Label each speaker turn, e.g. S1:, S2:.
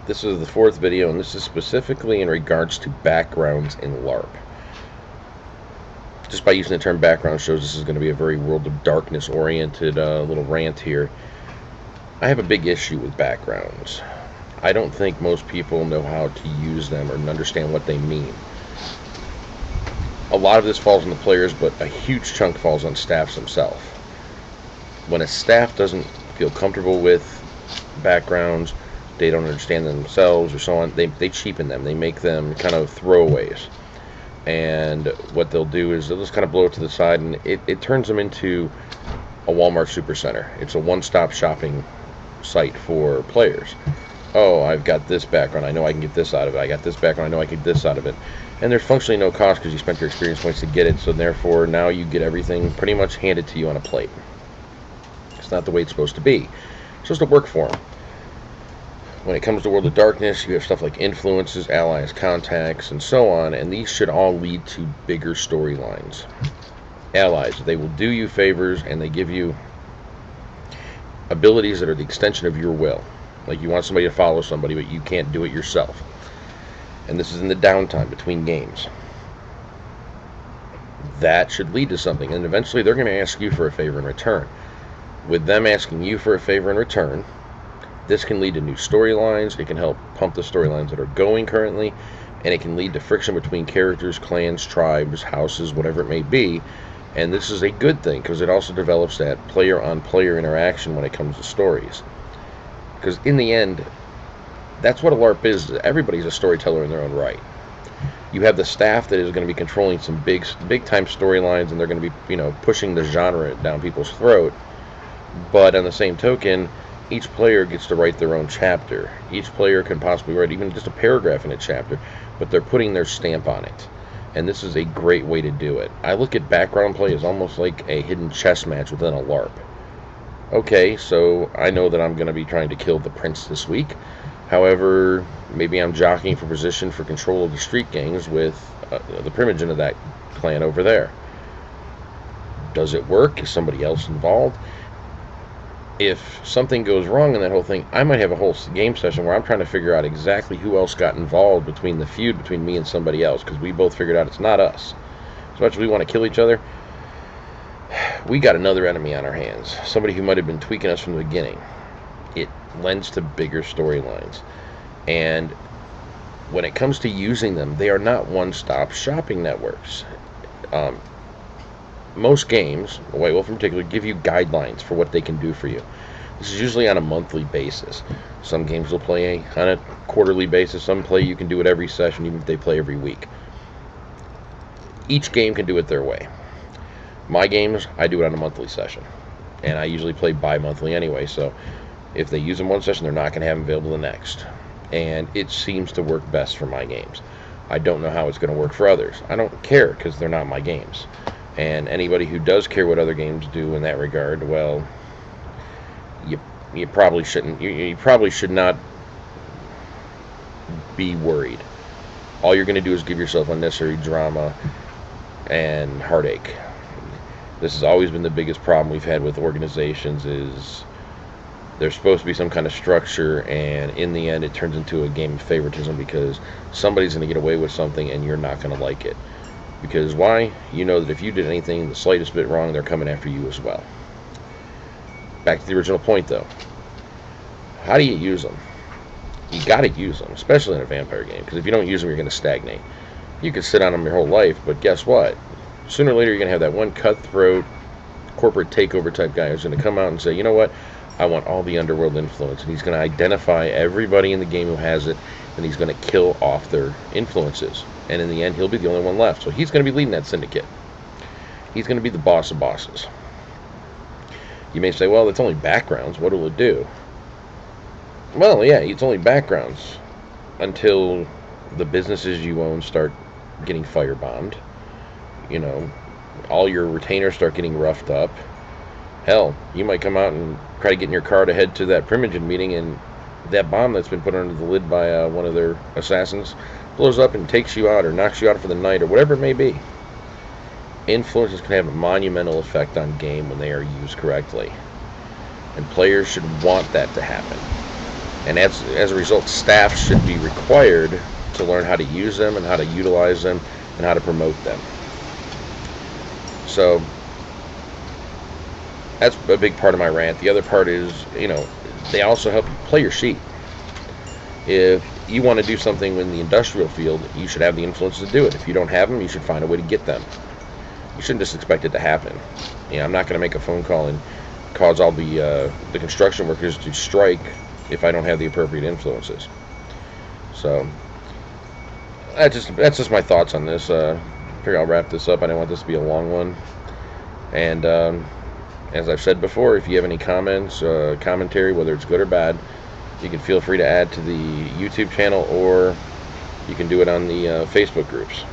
S1: This is the fourth video, and this is specifically in regards to backgrounds in LARP. Just by using the term background shows this is going to be a very World of Darkness oriented little rant here. I have a big issue with backgrounds. I don't think most people know how to use them or understand what they mean. A lot of this falls on the players, but a huge chunk falls on staffs themselves. When a staff doesn't feel comfortable with backgrounds, they don't understand them themselves or so on, they cheapen them. They make them kind of throwaways. And what they'll do is they'll just kind of blow it to the side, and it turns them into a Walmart Supercenter. It's a one-stop shopping site for players. Oh, I've got this background, I know I can get this out of it. I got this background, I know I can get this out of it. And there's functionally no cost because you spent your experience points to get it, so therefore now you get everything pretty much handed to you on a plate. It's not the way it's supposed to be. It's supposed to work for them. When it comes to World of Darkness, you have stuff like influences, allies, contacts, and so on, and these should all lead to bigger storylines. Allies, they will do you favors, and they give you abilities that are the extension of your will. Like you want somebody to follow somebody, but you can't do it yourself. And this is in the downtime between games. That should lead to something, and eventually they're going to ask you for a favor in return. With them asking you for a favor in return, this can lead to new storylines. It can help pump the storylines that are going currently, and it can lead to friction between characters, clans, tribes, houses, whatever it may be. And this is a good thing because it also develops that player-on-player interaction when it comes to stories. Because in the end, that's what a LARP is. Everybody's a storyteller in their own right. You have the staff that is going to be controlling some big-time storylines, and they're going to be, pushing the genre down people's throat. But on the same token, each player gets to write their own chapter. Each player can possibly write even just a paragraph in a chapter, but they're putting their stamp on it. And this is a great way to do it. I look at background play as almost like a hidden chess match within a LARP. Okay, so I know that I'm going to be trying to kill the prince this week. However, maybe I'm jockeying for position for control of the street gangs with the primogen of that clan over there. Does it work? Is somebody else involved? If something goes wrong in that whole thing, I might have a whole game session where I'm trying to figure out exactly who else got involved between the feud between me and somebody else, because we both figured out it's not us. As much as we want to kill each other, we got another enemy on our hands, somebody who might have been tweaking us from the beginning. It lends to bigger storylines. And when it comes to using them, they are not one-stop shopping networks. Most games, White Wolf in particular, give you guidelines for what they can do for you. This is usually on a monthly basis. Some games will play on a quarterly basis. Some play you can do it every session, even if they play every week. Each game can do it their way. My games, I do it on a monthly session. And I usually play bi-monthly anyway, so if they use them one session, they're not going to have them available the next. And it seems to work best for my games. I don't know how it's going to work for others. I don't care, because they're not my games. And anybody who does care what other games do in that regard, well, you probably shouldn't. You probably should not be worried. All you're going to do is give yourself unnecessary drama and heartache. This has always been the biggest problem we've had with organizations is there's supposed to be some kind of structure, and in the end it turns into a game of favoritism because somebody's going to get away with something and you're not going to like it. Because why? You know that if you did anything the slightest bit wrong, they're coming after you as well. Back to the original point, though. How do you use them? You got to use them, especially in a vampire game, because if you don't use them, you're going to stagnate. You could sit on them your whole life, but guess what? Sooner or later, you're going to have that one cutthroat, corporate takeover type guy who's going to come out and say, you know what? I want all the underworld influence, and he's going to identify everybody in the game who has it, and he's going to kill off their influences. And in the end, he'll be the only one left. So he's going to be leading that syndicate. He's going to be the boss of bosses. You may say, well, it's only backgrounds. What will it do? Well, yeah, it's only backgrounds until the businesses you own start getting firebombed. All your retainers start getting roughed up. Hell, you might come out and try to get in your car to head to that primogen meeting, and that bomb that's been put under the lid by one of their assassins blows up and takes you out or knocks you out for the night or whatever it may be. Influences can have a monumental effect on game when they are used correctly. And players should want that to happen. And as a result, staff should be required to learn how to use them and how to utilize them and how to promote them. So that's a big part of my rant. The other part is, they also help you play your sheet. If you want to do something in the industrial field, you should have the influence to do it. If you don't have them, you should find a way to get them. You shouldn't just expect it to happen. I'm not going to make a phone call and cause all the construction workers to strike if I don't have the appropriate influences. So that's just my thoughts on this. I figure I'll wrap this up. I don't want this to be a long one. And as I've said before, if you have any comments, commentary, whether it's good or bad, you can feel free to add to the YouTube channel, or you can do it on the Facebook groups.